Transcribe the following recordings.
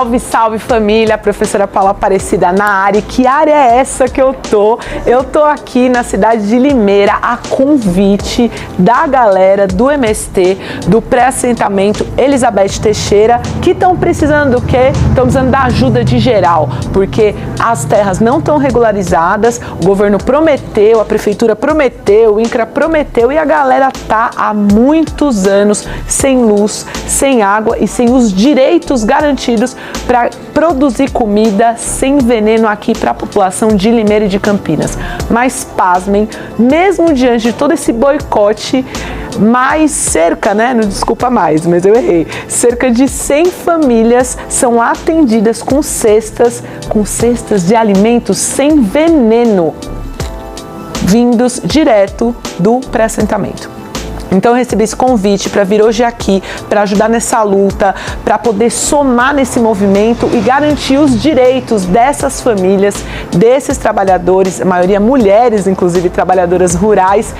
Salve, salve família, professora Paula Aparecida na área. Que área é essa que eu tô? Eu tô aqui na cidade de Limeira a convite da galera do MST, do pré-assentamento Elizabeth Teixeira, que estão precisando do quê? Estão precisando da ajuda de geral, porque as terras não estão regularizadas, o governo prometeu, a prefeitura prometeu, o INCRA prometeu e a galera tá há muitos anos sem luz, sem água e sem os direitos garantidos para produzir comida sem veneno aqui para a população de Limeira e de Campinas. Mas pasmem, mesmo diante de todo esse boicote, mais cerca, né? Não desculpa mais, mas eu errei. Cerca de 100 famílias são atendidas com cestas de alimentos sem veneno, vindos direto do pré-assentamento. Então eu recebi esse convite para vir hoje aqui, para ajudar nessa luta, para poder somar nesse movimento e garantir os direitos dessas famílias, desses trabalhadores, a maioria mulheres, inclusive trabalhadoras rurais,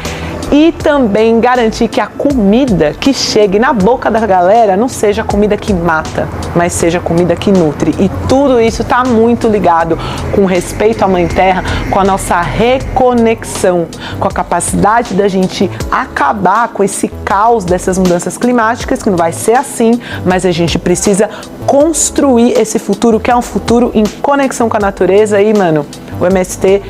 e também garantir que a comida que chegue na boca da galera não seja comida que mata, mas seja comida que nutre. E tudo isso está muito ligado com respeito à Mãe Terra, com a nossa reconexão, com a capacidade da gente acabar com esse caos dessas mudanças climáticas, que não vai ser assim, mas a gente precisa construir esse futuro, que é um futuro em conexão com a natureza. E, mano, o MST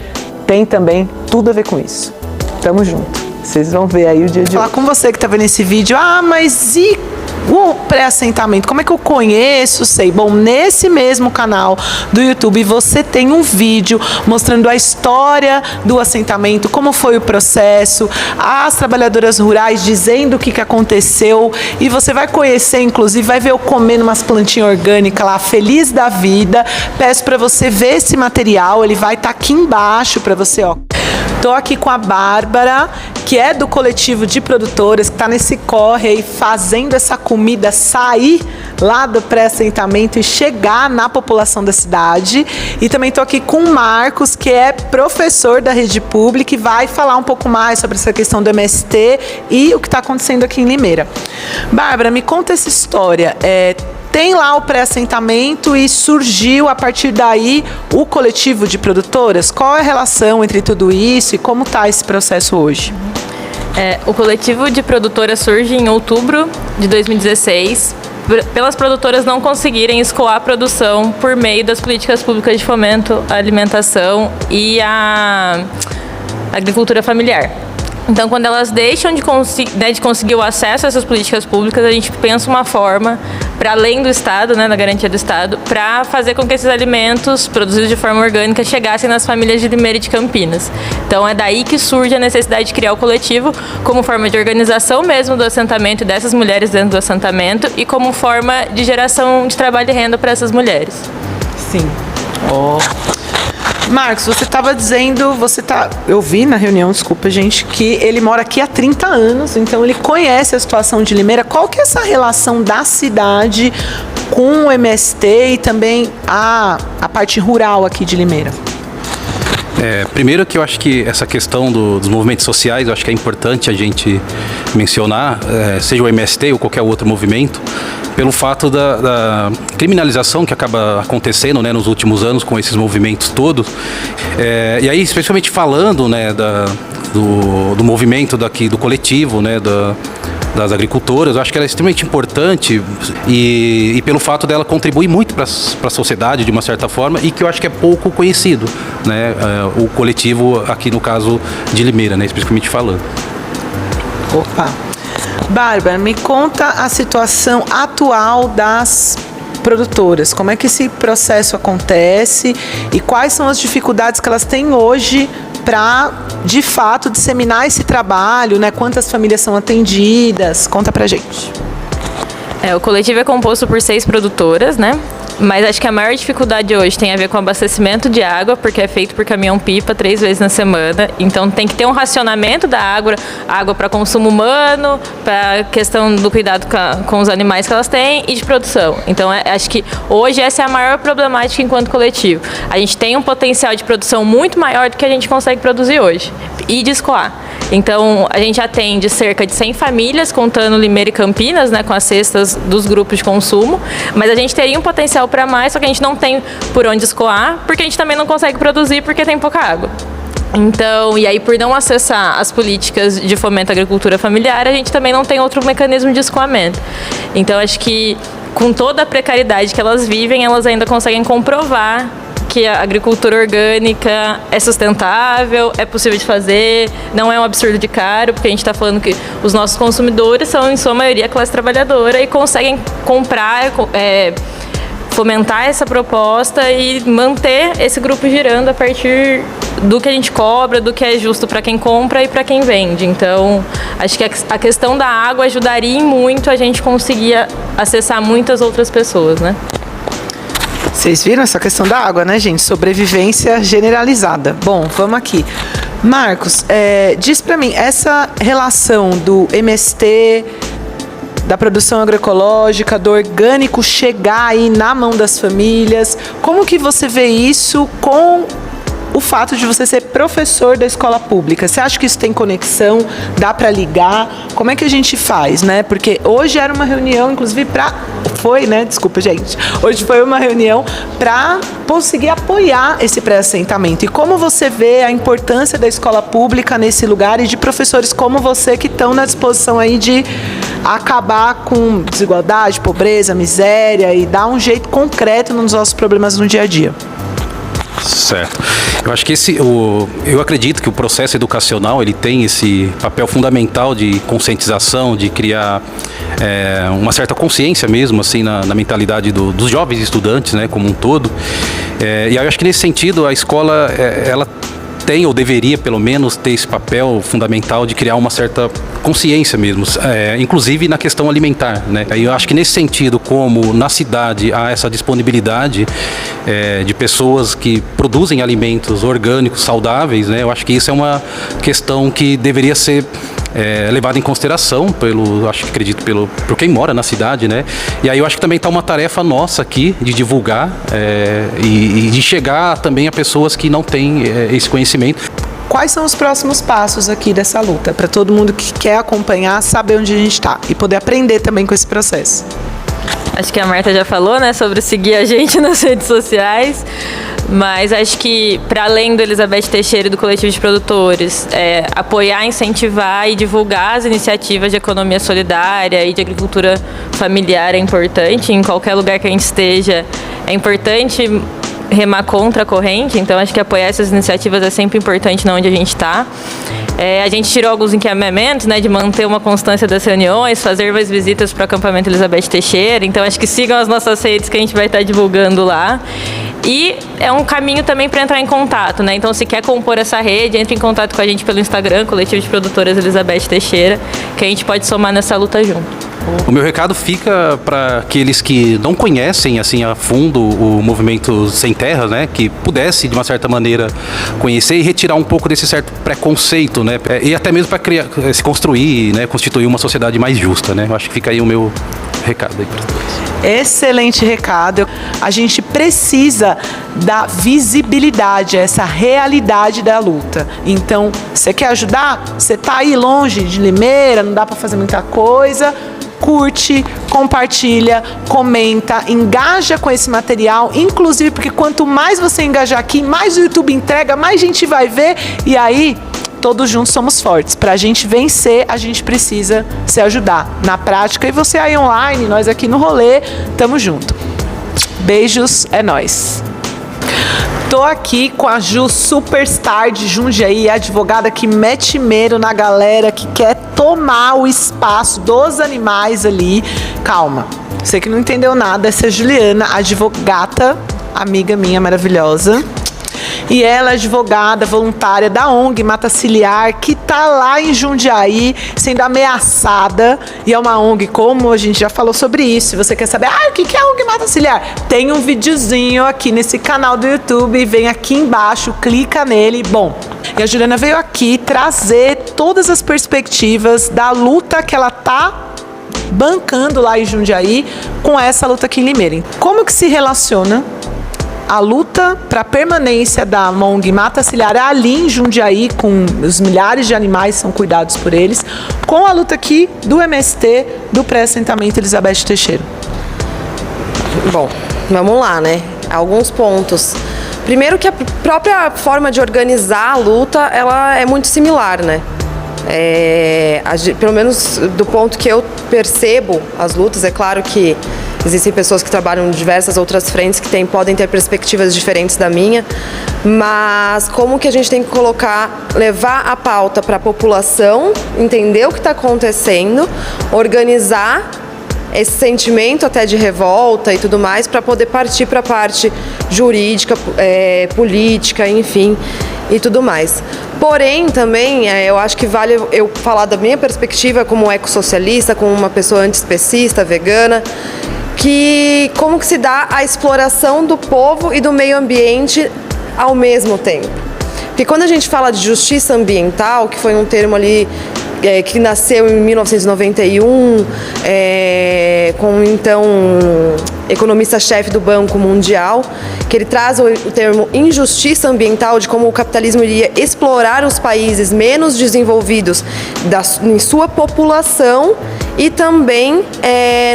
tem também tudo a ver com isso. Tamo junto. Vocês vão ver aí o dia de hoje. Falar com você que tá vendo esse vídeo. Ah, mas e o pré-assentamento? Como é que eu conheço? Sei. Bom, nesse mesmo canal do YouTube você tem um vídeo mostrando a história do assentamento, como foi o processo, as trabalhadoras rurais dizendo o que aconteceu, e você vai conhecer, inclusive, vai ver eu comendo umas plantinhas orgânicas lá, feliz da vida. Peço para você ver esse material, ele vai estar aqui embaixo para você, ó. Tô aqui com a Bárbara, que é do coletivo de produtoras, que está nesse corre aí, fazendo essa comida sair lá do pré-assentamento e chegar na população da cidade. E também tô aqui com o Marcos, que é professor da rede pública e vai falar um pouco mais sobre essa questão do MST e o que está acontecendo aqui em Limeira. Bárbara, me conta essa história. Tem lá o pré-assentamento e surgiu a partir daí o coletivo de produtoras. Qual é a relação entre tudo isso e como está esse processo hoje? O coletivo de produtoras surge em outubro de 2016, pelas produtoras não conseguirem escoar a produção por meio das políticas públicas de fomento à alimentação e à agricultura familiar. Então, quando elas deixam de conseguir o acesso a essas políticas públicas, a gente pensa uma forma, para além do Estado, né, da garantia do Estado, para fazer com que esses alimentos produzidos de forma orgânica chegassem nas famílias de Limeira e de Campinas. Então, é daí que surge a necessidade de criar o coletivo como forma de organização mesmo do assentamento e dessas mulheres dentro do assentamento e como forma de geração de trabalho e renda para essas mulheres. Sim. Marcos, você estava dizendo, eu vi na reunião, desculpa gente, que ele mora aqui há 30 anos, então ele conhece a situação de Limeira. Qual que é essa relação da cidade com o MST e também a parte rural aqui de Limeira? Primeiro que eu acho que essa questão dos movimentos sociais, eu acho que é importante a gente mencionar, seja o MST ou qualquer outro movimento, pelo fato da criminalização que acaba acontecendo, né, nos últimos anos com esses movimentos todos. E aí, especialmente falando, né, do movimento daqui, do coletivo, né, das agricultoras, eu acho que ela é extremamente importante e pelo fato dela contribuir muito para a sociedade de uma certa forma e que eu acho que é pouco conhecido, né, o coletivo aqui no caso de Limeira, né, especificamente falando. Opa! Bárbara, me conta a situação atual das produtoras. Como é que esse processo acontece e quais são as dificuldades que elas têm hoje para, de fato, disseminar esse trabalho, né? Quantas famílias são atendidas? Conta pra gente. O coletivo é composto por 6 produtoras, né? Mas acho que a maior dificuldade hoje tem a ver com o abastecimento de água, porque é feito por caminhão-pipa 3 vezes na semana. Então tem que ter um racionamento da água para consumo humano, para a questão do cuidado com os animais que elas têm e de produção. Então acho que hoje essa é a maior problemática enquanto coletivo. A gente tem um potencial de produção muito maior do que a gente consegue produzir hoje e de escoar. Então a gente atende cerca de 100 famílias, contando Limeira e Campinas, né, com as cestas dos grupos de consumo, mas a gente teria um potencial potencial para mais, só que a gente não tem por onde escoar, porque a gente também não consegue produzir porque tem pouca água. Então, e aí por não acessar as políticas de fomento à agricultura familiar, a gente também não tem outro mecanismo de escoamento. Então, acho que com toda a precariedade que elas vivem, elas ainda conseguem comprovar que a agricultura orgânica é sustentável, é possível de fazer, não é um absurdo de caro, porque a gente está falando que os nossos consumidores são, em sua maioria, classe trabalhadora e conseguem comprar, fomentar essa proposta e manter esse grupo girando a partir do que a gente cobra, do que é justo para quem compra e para quem vende. Então, acho que a questão da água ajudaria muito a gente conseguir acessar muitas outras pessoas, né? Vocês viram essa questão da água, né, gente? Sobrevivência generalizada. Bom, vamos aqui. Marcos, diz pra mim, essa relação do MST, da produção agroecológica, do orgânico chegar aí na mão das famílias, como que você vê isso com o fato de você ser professor da escola pública? Você acha que isso tem conexão? Dá para ligar? Como é que a gente faz, né? Porque hoje era uma reunião, inclusive, desculpa, gente. Hoje foi uma reunião para conseguir apoiar esse pré-assentamento. E como você vê a importância da escola pública nesse lugar e de professores como você que estão na disposição aí de acabar com desigualdade, pobreza, miséria e dar um jeito concreto nos nossos problemas no dia a dia? Certo. Eu acho que eu acredito que o processo educacional ele tem esse papel fundamental de conscientização, de criar uma certa consciência mesmo assim na mentalidade dos jovens estudantes, né, como um todo. E aí eu acho que nesse sentido a escola ela tem ou deveria pelo menos ter esse papel fundamental de criar uma certa consciência mesmo, inclusive na questão alimentar, né? Aí eu acho que nesse sentido, como na cidade há essa disponibilidade de pessoas que produzem alimentos orgânicos, saudáveis, né? Eu acho que isso é uma questão que deveria ser levada em consideração acredito por quem mora na cidade, né? E aí eu acho que também está uma tarefa nossa aqui de divulgar e de chegar também a pessoas que não têm esse conhecimento. Quais são os próximos passos aqui dessa luta? Para todo mundo que quer acompanhar, saber onde a gente está e poder aprender também com esse processo. Acho que a Marta já falou, né, sobre seguir a gente nas redes sociais, mas acho que, para além do Elizabeth Teixeira e do coletivo de produtores, apoiar, incentivar e divulgar as iniciativas de economia solidária e de agricultura familiar é importante. Em qualquer lugar que a gente esteja, é importante remar contra a corrente, então acho que apoiar essas iniciativas é sempre importante na onde a gente está. A gente tirou alguns encaminhamentos, né, de manter uma constância das reuniões, fazer mais visitas para o acampamento Elizabeth Teixeira, então acho que sigam as nossas redes que a gente vai estar divulgando lá. E é um caminho também para entrar em contato, né? Então, se quer compor essa rede, entre em contato com a gente pelo Instagram, Coletivo de Produtoras Elizabeth Teixeira, que a gente pode somar nessa luta junto. O meu recado fica para aqueles que não conhecem assim a fundo o movimento Sem Terra, né, que pudesse de uma certa maneira conhecer e retirar um pouco desse certo preconceito, né, e até mesmo para se construir, né, constituir uma sociedade mais justa, né. Eu acho que fica aí o meu recado aí para todos. Excelente recado. A gente precisa dar visibilidade a essa realidade da luta. Então, você quer ajudar? Você está aí longe de Limeira, não dá para fazer muita coisa. Curte, compartilha, comenta, engaja com esse material, inclusive porque quanto mais você engajar aqui, mais o YouTube entrega, mais gente vai ver e aí todos juntos somos fortes. Para a gente vencer, a gente precisa se ajudar na prática e você aí online, nós aqui no rolê, tamo junto. Beijos, é nóis. Tô aqui com a Ju, superstar de Jundiaí, advogada que mete medo na galera que quer tomar o espaço dos animais ali. Calma, você que não entendeu nada, essa é a Juliana, advogata, amiga minha maravilhosa. E ela é advogada voluntária da ONG Mata Ciliar, que tá lá em Jundiaí, sendo ameaçada. E é uma ONG, como a gente já falou sobre isso. Se você quer saber, o que é a ONG Mata Ciliar? Tem um videozinho aqui nesse canal do YouTube, vem aqui embaixo, clica nele. Bom, e a Juliana veio aqui trazer todas as perspectivas da luta que ela tá bancando lá em Jundiaí com essa luta aqui em Limeira. Como que se relaciona a luta para a permanência da ONG Mata Ciliar ali em Jundiaí, com os milhares de animais que são cuidados por eles, com a luta aqui do MST, do pré-assentamento Elizabeth Teixeira? Bom, Vamos lá, né? Alguns pontos. Primeiro que a própria forma de organizar a luta, ela é muito similar, né? Pelo menos do ponto que eu percebo as lutas, é claro que existem pessoas que trabalham em diversas outras frentes que podem ter perspectivas diferentes da minha, mas como que a gente tem que levar a pauta para a população, entender o que está acontecendo, organizar esse sentimento até de revolta e tudo mais, para poder partir para a parte jurídica, política, enfim, e tudo mais. Porém, também, eu acho que vale eu falar da minha perspectiva como ecossocialista, como uma pessoa antiespecista, vegana, que como que se dá a exploração do povo e do meio ambiente ao mesmo tempo. Porque quando a gente fala de justiça ambiental, que foi um termo ali que nasceu em 1991, com então economista-chefe do Banco Mundial, que ele traz o termo injustiça ambiental, de como o capitalismo iria explorar os países menos desenvolvidos em sua população e também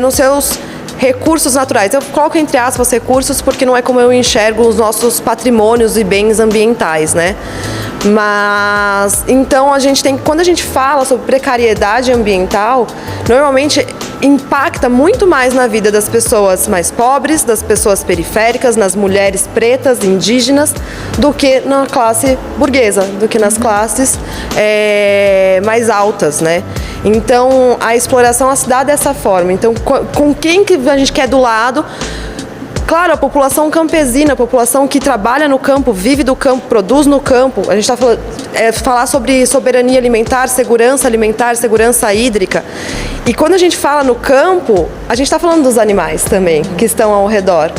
nos seus recursos naturais. Eu coloco entre aspas recursos porque não é como eu enxergo os nossos patrimônios e bens ambientais, né? Mas, então, quando a gente fala sobre precariedade ambiental, normalmente impacta muito mais na vida das pessoas mais pobres, das pessoas periféricas, nas mulheres pretas, indígenas, do que na classe burguesa, do que nas classes mais altas, né? Então, a exploração se dá dessa forma. Então, com quem que a gente quer do lado? Claro, a população campesina, a população que trabalha no campo, vive do campo, produz no campo. A gente está falando falar sobre soberania alimentar, segurança hídrica. E quando a gente fala no campo, a gente está falando dos animais também, que estão ao redor.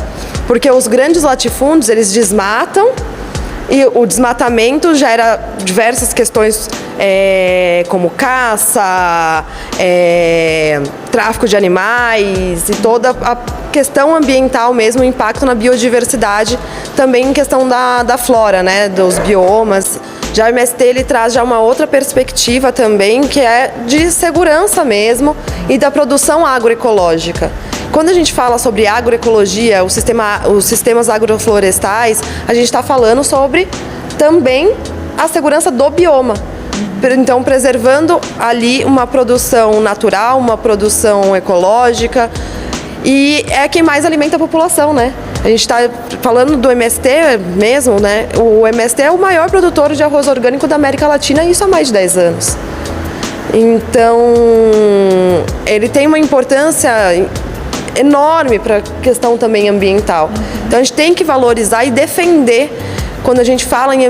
Porque os grandes latifúndios, eles desmatam, e o desmatamento gera diversas questões como caça, tráfico de animais e toda a questão ambiental mesmo, o impacto na biodiversidade, também em questão da flora, né, dos biomas. Já o MST ele traz já uma outra perspectiva também, que é de segurança mesmo e da produção agroecológica. Quando a gente fala sobre agroecologia, os sistemas agroflorestais, a gente está falando sobre também a segurança do bioma. Então, preservando ali uma produção natural, uma produção ecológica, e é quem mais alimenta a população, né? A gente está falando do MST mesmo, né? O MST é o maior produtor de arroz orgânico da América Latina, e isso há mais de 10 anos. Então, ele tem uma importância enorme para a questão também ambiental. Então, a gente tem que valorizar e defender. Quando a gente fala em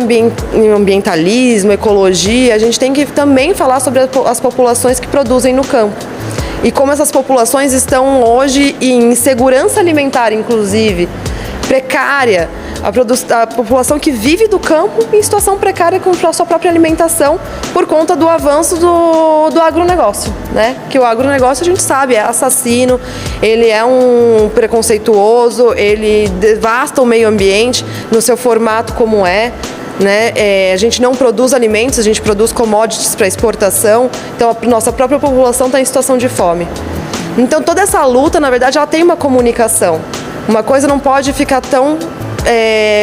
ambientalismo, ecologia, a gente tem que também falar sobre as populações que produzem no campo. E como essas populações estão hoje em insegurança alimentar, inclusive, precária, a população que vive do campo em situação precária com a sua própria alimentação por conta do avanço do agronegócio, né? Que o agronegócio, a gente sabe, é assassino, ele é um preconceituoso, ele devasta o meio ambiente no seu formato como né? A gente não produz alimentos, a gente produz commodities para exportação, então a nossa própria população está em situação de fome. Então toda essa luta, na verdade, ela tem uma comunicação. Uma coisa não pode ficar tão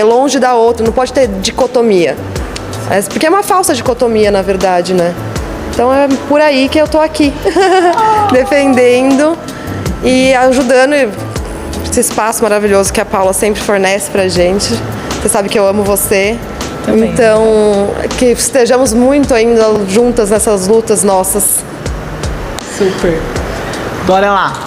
longe da outra, não pode ter dicotomia. Porque é uma falsa dicotomia, na verdade, né? Então é por aí que eu tô aqui, defendendo e ajudando esse espaço maravilhoso que a Paula sempre fornece pra gente. Você sabe que eu amo você. Também. Então, que estejamos muito ainda juntas nessas lutas nossas. Super. Bora lá.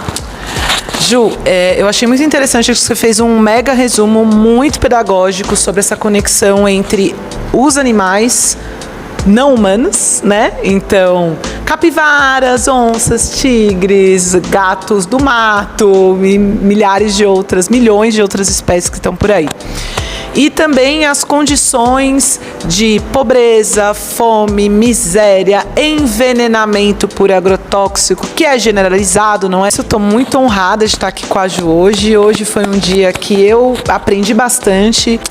Ju, eu achei muito interessante que você fez um mega resumo muito pedagógico sobre essa conexão entre os animais não humanos, né? Então, capivaras, onças, tigres, gatos do mato e milhões de outras espécies que estão por aí. E também as condições de pobreza, fome, miséria, envenenamento por agrotóxico, que é generalizado, não é? Eu estou muito honrada de estar aqui com a Ju hoje. Hoje foi um dia que eu aprendi bastante.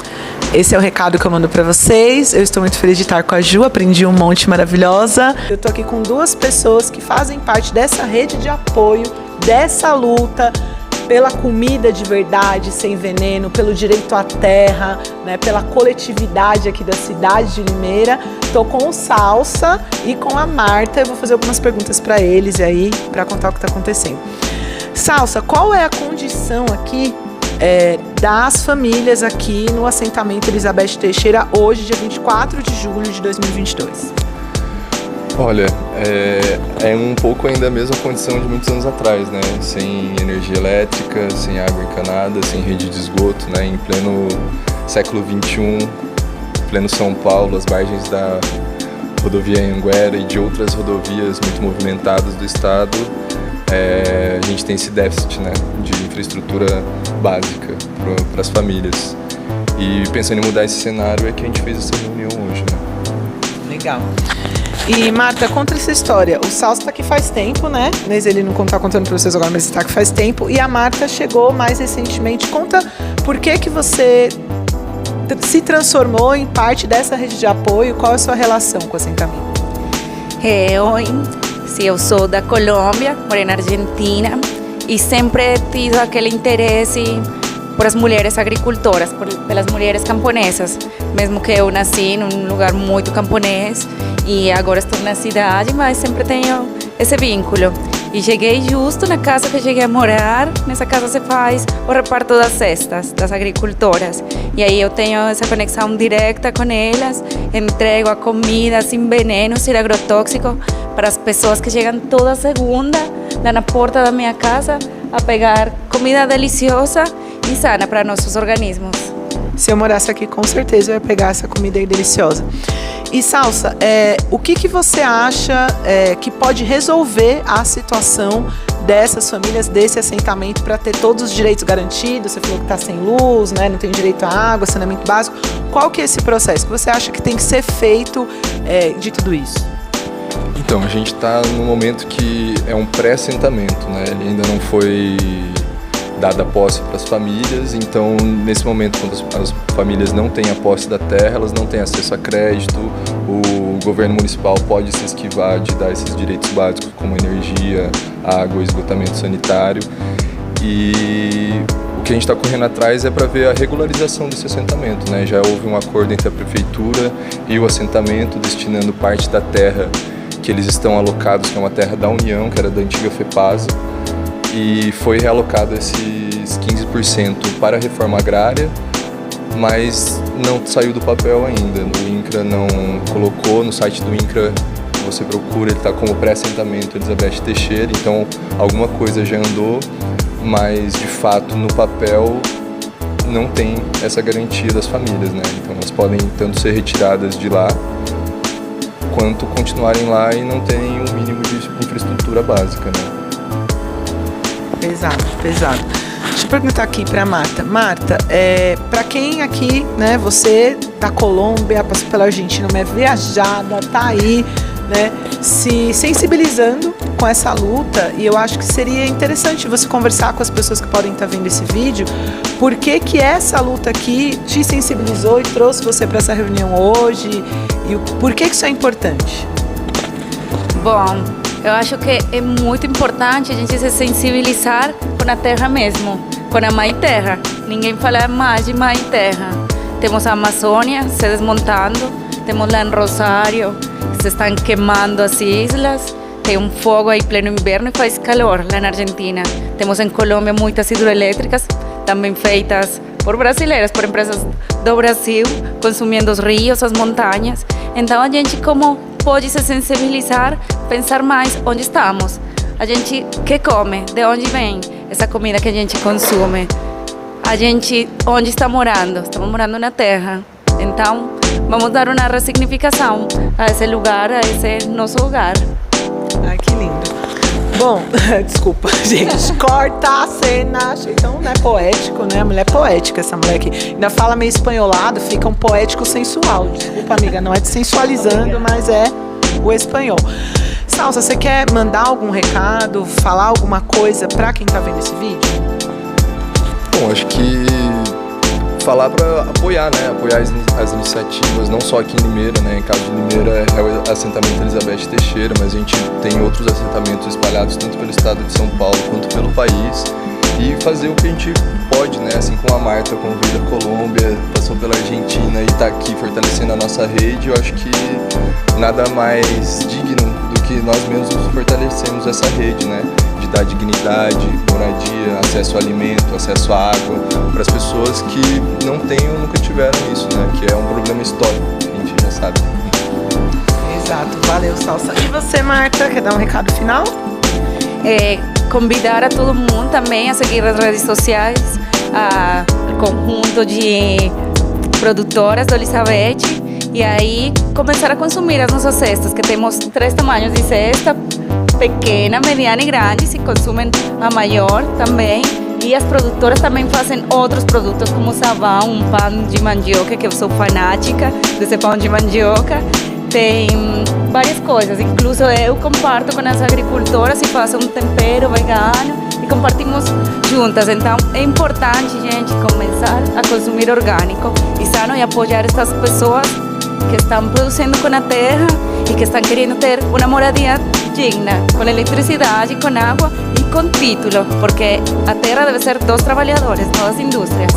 Esse é o recado que eu mando para vocês. Eu estou muito feliz de estar com a Ju, aprendi um monte maravilhosa. Eu estou aqui com duas pessoas que fazem parte dessa rede de apoio, dessa luta, pela comida de verdade, sem veneno, pelo direito à terra, né, pela coletividade aqui da cidade de Limeira. Estou com o Salsa e com a Marta. Eu vou fazer algumas perguntas para eles aí, para contar o que está acontecendo. Salsa, qual é a condição aqui das famílias aqui no assentamento Elizabeth Teixeira hoje, dia 24 de julho de 2022? Olha, é um pouco ainda a mesma condição de muitos anos atrás, né? Sem energia elétrica, sem água encanada, sem rede de esgoto, né? Em pleno século XXI, pleno São Paulo, as margens da rodovia Anhanguera e de outras rodovias muito movimentadas do estado, a gente tem esse déficit, né, de infraestrutura básica para as famílias. E pensando em mudar esse cenário é que a gente fez essa reunião hoje, né? Legal. E Marta, conta essa história. O Salsa está aqui faz tempo, né? Mas ele não está contando para vocês agora, mas está aqui faz tempo. E a Marta chegou mais recentemente. Conta por que você se transformou em parte dessa rede de apoio. Qual é a sua relação com o assentamento? Eu sou da Colômbia, morei na Argentina e sempre tive aquele interesse por as mulheres agricultoras, pelas mulheres camponesas, mesmo que eu nasci num lugar muito camponês e agora estou na cidade, mas sempre tenho esse vínculo. E cheguei justo na casa que cheguei a morar, nessa casa se faz o reparto das cestas das agricultoras. E aí eu tenho essa conexão direta com elas, entrego a comida sem veneno, sem agrotóxico, para as pessoas que chegam toda segunda lá na porta da minha casa a pegar comida deliciosa e sana para nossos organismos. Se eu morasse aqui, com certeza eu ia pegar essa comida aí deliciosa. E Salsa, o que você acha que pode resolver a situação dessas famílias, desse assentamento, para ter todos os direitos garantidos? Você falou que está sem luz, né? Não tem direito à água, saneamento básico. Qual que é esse processo que você acha que tem que ser feito de tudo isso? Então, a gente está num momento que é um pré-assentamento, né? Ele ainda não foi dada a posse para as famílias, então nesse momento, quando as famílias não têm a posse da terra, elas não têm acesso a crédito, o governo municipal pode se esquivar de dar esses direitos básicos como energia, água, esgotamento sanitário. E o que a gente está correndo atrás é para ver a regularização desse assentamento, né? Já houve um acordo entre a prefeitura e o assentamento destinando parte da terra que eles estão alocados, que é uma terra da União, que era da antiga FEPASA, e foi realocado esses 15% para a reforma agrária, mas não saiu do papel ainda. O INCRA não colocou, no site do INCRA você procura, ele está como pré-assentamento Elizabeth Teixeira, então alguma coisa já andou, mas de fato no papel não tem essa garantia das famílias, né? Então elas podem tanto ser retiradas de lá, quanto continuarem lá e não terem um mínimo de infraestrutura básica, né? Pesado, pesado. Deixa eu perguntar aqui para Marta. Marta, para quem aqui, né, você da Colômbia, passou pela Argentina, uma viajada, tá aí, né, se sensibilizando com essa luta, e eu acho que seria interessante você conversar com as pessoas que podem estar vendo esse vídeo, por que essa luta aqui te sensibilizou e trouxe você para essa reunião hoje, e por que isso é importante? Bom, eu acho que é muito importante a gente se sensibilizar com a terra mesmo, com a mãe terra. Ninguém fala mais de mãe terra. Temos a Amazônia se desmontando, temos lá em Rosário, se estão queimando as islas, tem um fogo aí pleno inverno e faz calor lá na Argentina. Temos em Colômbia muitas hidroelétricas, também feitas por brasileiras, por empresas do Brasil, consumindo os rios, as montanhas. Então a gente como pode se sensibilizar, pensar mais onde estamos. A gente que come, de onde vem essa comida que a gente consome. A gente onde está morando, estamos morando na terra. Então vamos dar uma ressignificação a esse lugar, a esse nosso lugar. Ai, que lindo. Bom, desculpa, gente, corta a cena, achei tão, né, poético, né, a mulher poética, essa mulher aqui, ainda fala meio espanholado, fica um poético sensual, desculpa amiga, não é de sensualizando, mas é o espanhol. Salsa, você quer mandar algum recado, falar alguma coisa pra quem tá vendo esse vídeo? Bom, acho que falar para apoiar, né, apoiar as iniciativas, não só aqui em Limeira, né, em caso de Limeira é o assentamento Elizabeth Teixeira, mas a gente tem outros assentamentos espalhados tanto pelo estado de São Paulo quanto pelo país, e fazer o que a gente pode, né? Assim como a Marta, como veio da Colômbia, passou pela Argentina e está aqui fortalecendo a nossa rede, eu acho que nada mais digno do que nós mesmos fortalecemos essa rede, né? De dar dignidade, moradia, acesso a alimento, acesso à água para as pessoas que não têm ou nunca tiveram isso, né? Que é um problema histórico, que a gente já sabe. Exato, valeu, Salsa. E você, Marta, quer dar um recado final? Convidar a todo mundo também a seguir as redes sociais, o conjunto de produtoras do Elizabeth, e aí começar a consumir as nossas cestas, que temos 3 tamanhos de cesta, pequena, mediana e grande, se consumem a maior também. E as produtoras também fazem outros produtos, como sabão, um pão de mandioca, que eu sou fanática desse pão de mandioca. Tem várias coisas, incluso eu comparto com as agricultoras e faço um tempero vegano e compartimos juntas. Então é importante, gente, começar a consumir orgânico e sano e apoiar essas pessoas que estão produzindo com a terra e que estão querendo ter uma moradia digna, com eletricidade, com água e com título, porque a terra deve ser dos trabalhadores, não das indústrias.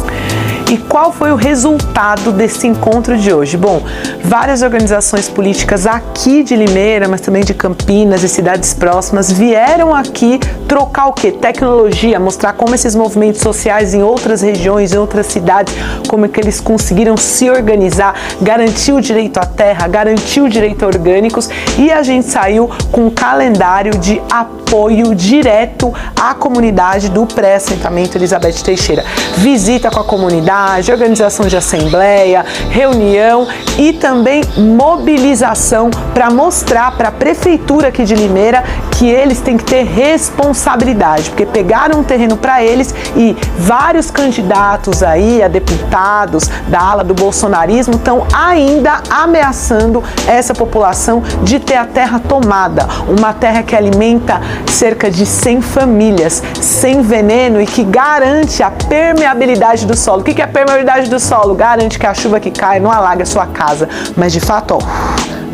E qual foi o resultado desse encontro de hoje? Bom, várias organizações políticas aqui de Limeira, mas também de Campinas e cidades próximas, vieram aqui trocar o quê? Tecnologia, mostrar como esses movimentos sociais em outras regiões, em outras cidades, como é que eles conseguiram se organizar, garantir o direito à terra, garantir o direito a orgânicos, e a gente saiu com um calendário de apoio direto à comunidade do pré-assentamento Elizabeth Teixeira. Visita com a comunidade, organização de assembleia, reunião e também mobilização para mostrar para a prefeitura aqui de Limeira que eles têm que ter responsabilidade, porque pegaram um terreno para eles e vários candidatos aí a deputados da ala do bolsonarismo estão ainda ameaçando essa população de ter a terra tomada, uma terra que alimenta cerca de 100 famílias, sem veneno e que garante a permeabilidade do solo. O que é a permeabilidade do solo? Garante que a chuva que cai não alaga a sua casa, mas de fato,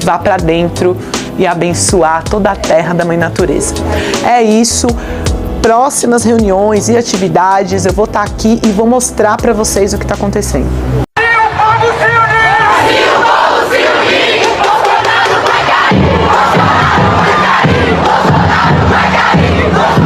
vá para dentro e abençoar toda a terra da Mãe Natureza. É isso. Próximas reuniões e atividades, eu vou estar aqui e vou mostrar para vocês o que está acontecendo.